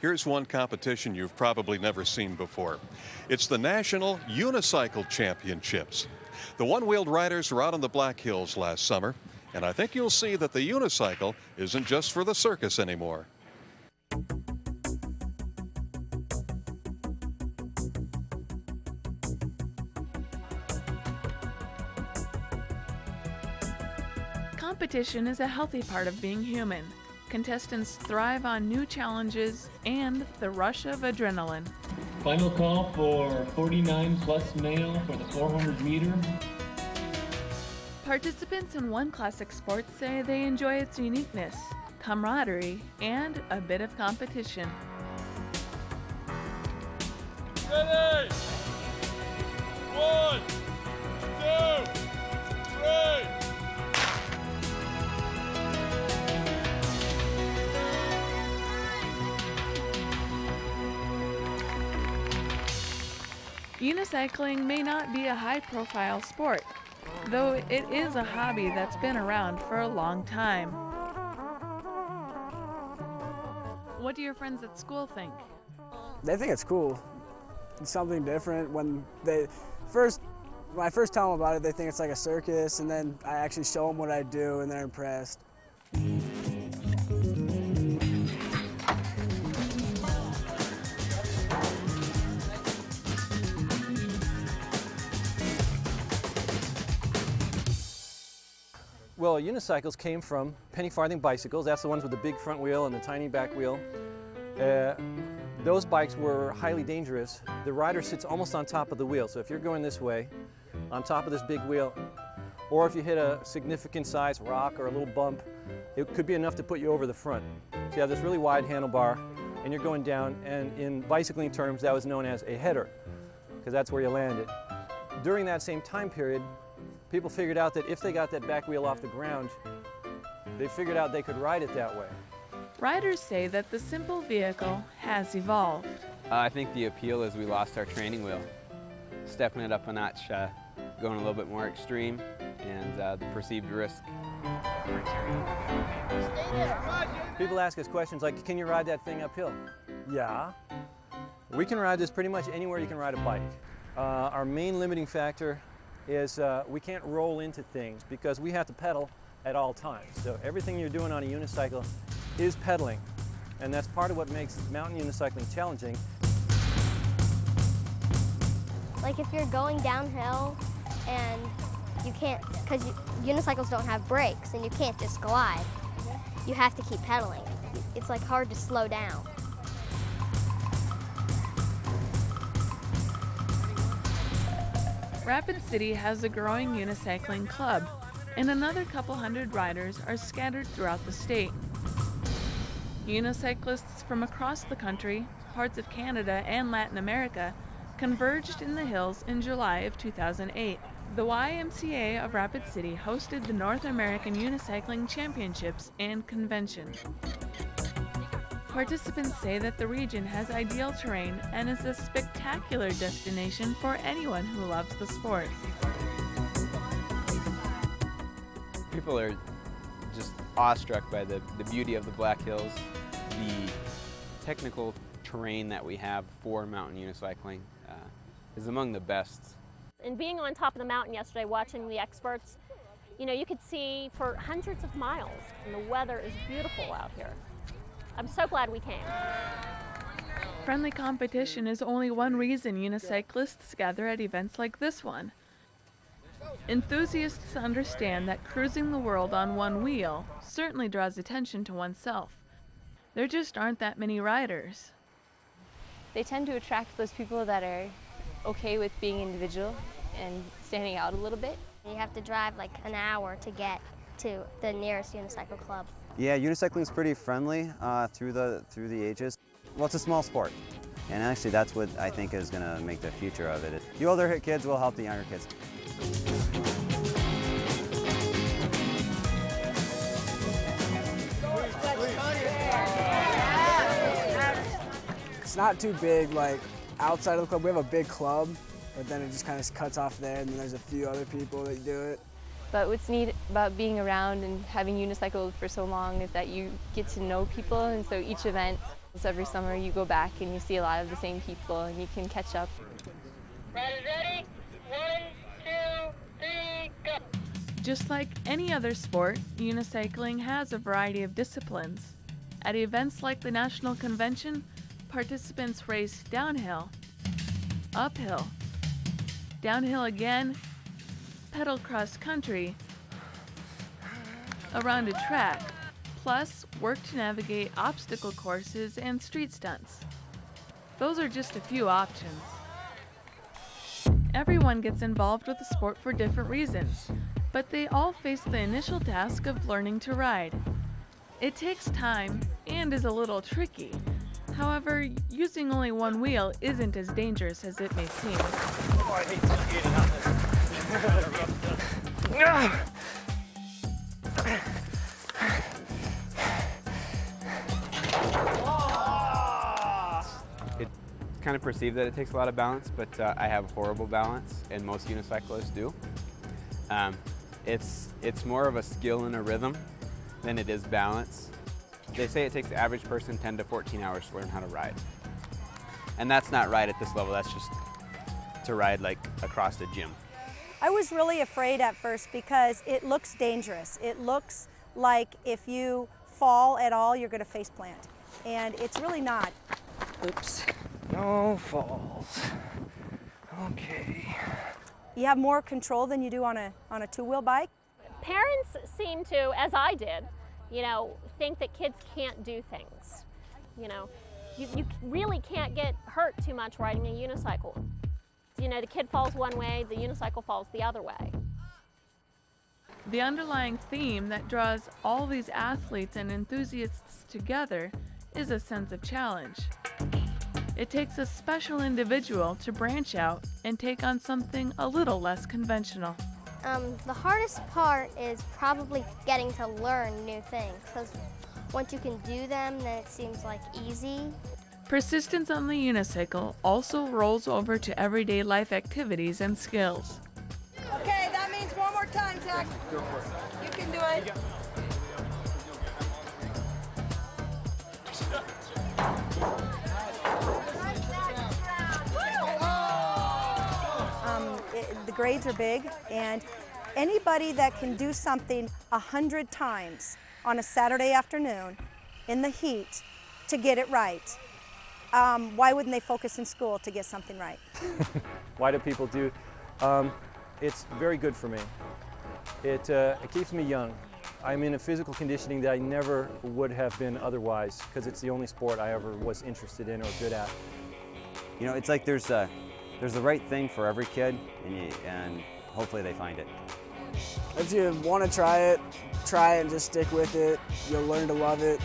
Here's one competition you've probably never seen before. It's the National Unicycle Championships. The one-wheeled riders were out on the Black Hills last summer, and I think you'll see that the unicycle isn't just for the circus anymore. Competition is a healthy part of being human. Contestants thrive on new challenges and the rush of adrenaline. Final call for 49 plus male for the 400 meter. Participants in one classic sport say they enjoy its uniqueness, camaraderie, and a bit of competition. Ready? 1, 2, 3. Unicycling may not be a high-profile sport, though it is a hobby that's been around for a long time. What do your friends at school think? They think it's cool. It's something different. When I first tell them about it, they think it's like a circus, and then I actually show them what I do, and they're impressed. Well, unicycles came from penny farthing bicycles. That's the ones with the big front wheel and the tiny back wheel. Those bikes were highly dangerous. The rider sits almost on top of the wheel. So if you're going this way, on top of this big wheel, or if you hit a significant size rock or a little bump, it could be enough to put you over the front. So you have this really wide handlebar and you're going down, and in bicycling terms that was known as a header, because that's where you landed. During that same time period, people figured out that if they got that back wheel off the ground, they figured out they could ride it that way. Riders say that the simple vehicle has evolved. I think the appeal is we lost our training wheel. Stepping it up a notch, going a little bit more extreme, and the perceived risk. People ask us questions like, can you ride that thing uphill? Yeah. We can ride this pretty much anywhere you can ride a bike. Our main limiting factor is we can't roll into things because we have to pedal at all times. So everything you're doing on a unicycle is pedaling, and that's part of what makes mountain unicycling challenging. Like if you're going downhill and you can't, because unicycles don't have brakes and you can't just glide, you have to keep pedaling. It's like hard to slow down. Rapid City has a growing unicycling club, and another couple hundred riders are scattered throughout the state. Unicyclists from across the country, parts of Canada and Latin America, converged in the hills in July of 2008. The YMCA of Rapid City hosted the North American Unicycling Championships and Convention. Participants say that the region has ideal terrain and is a spectacular destination for anyone who loves the sport. People are just awestruck by the beauty of the Black Hills, the technical terrain that we have for mountain unicycling is among the best. And being on top of the mountain yesterday, watching the experts, you know, you could see for hundreds of miles, and the weather is beautiful out here. I'm so glad we came. Friendly competition is only one reason unicyclists gather at events like this one. Enthusiasts understand that cruising the world on one wheel certainly draws attention to oneself. There just aren't that many riders. They tend to attract those people that are okay with being individual and standing out a little bit. You have to drive like an hour to get to the nearest unicycle club. Yeah, unicycling is pretty friendly through the ages. Well, it's a small sport, and actually that's what I think is going to make the future of it. The older kids will help the younger kids. It's not too big, like outside of the club. We have a big club, but then it just kind of cuts off there, and then there's a few other people that do it. But what's neat about being around and having unicycled for so long is that you get to know people, and so each event Every summer you go back and you see a lot of the same people and you can catch up. Ready? 1, 2, 3, go! Just like any other sport, unicycling has a variety of disciplines. At events like the National Convention, participants race downhill, uphill, downhill again, pedal cross country, around a track, plus work to navigate obstacle courses and street stunts. Those are just a few options. Everyone gets involved with the sport for different reasons, but they all face the initial task of learning to ride. It takes time and is a little tricky. However, using only one wheel isn't as dangerous as it may seem. Oh, I hate skating on this. It's kind of perceived that it takes a lot of balance, but I have horrible balance, and most unicyclists do. It's more of a skill and a rhythm than it is balance. They say it takes the average person 10 to 14 hours to learn how to ride. And that's not ride at this level, that's just to ride like across the gym. I was really afraid at first because it looks dangerous. It looks like if you fall at all, you're going to face plant. And it's really not. Oops. No falls. Okay. You have more control than you do on a two-wheel bike. Parents seem to, as I did, think that kids can't do things. You really can't get hurt too much riding a unicycle. The kid falls one way, the unicycle falls the other way. The underlying theme that draws all these athletes and enthusiasts together is a sense of challenge. It takes a special individual to branch out and take on something a little less conventional. The hardest part is probably getting to learn new things, because once you can do them, then it seems like easy. Persistence on the unicycle also rolls over to everyday life activities and skills. Okay, that means one more time, Zach. Go for it. You can do it. The grades are big, and anybody that can do something 100 times on a Saturday afternoon in the heat to get it right, why wouldn't they focus in school to get something right? Why do people do? It's very good for me. It keeps me young. I'm in a physical conditioning that I never would have been otherwise, because it's the only sport I ever was interested in or good at. It's like there's the right thing for every kid, and hopefully they find it. If you want to try it and just stick with it. You'll learn to love it.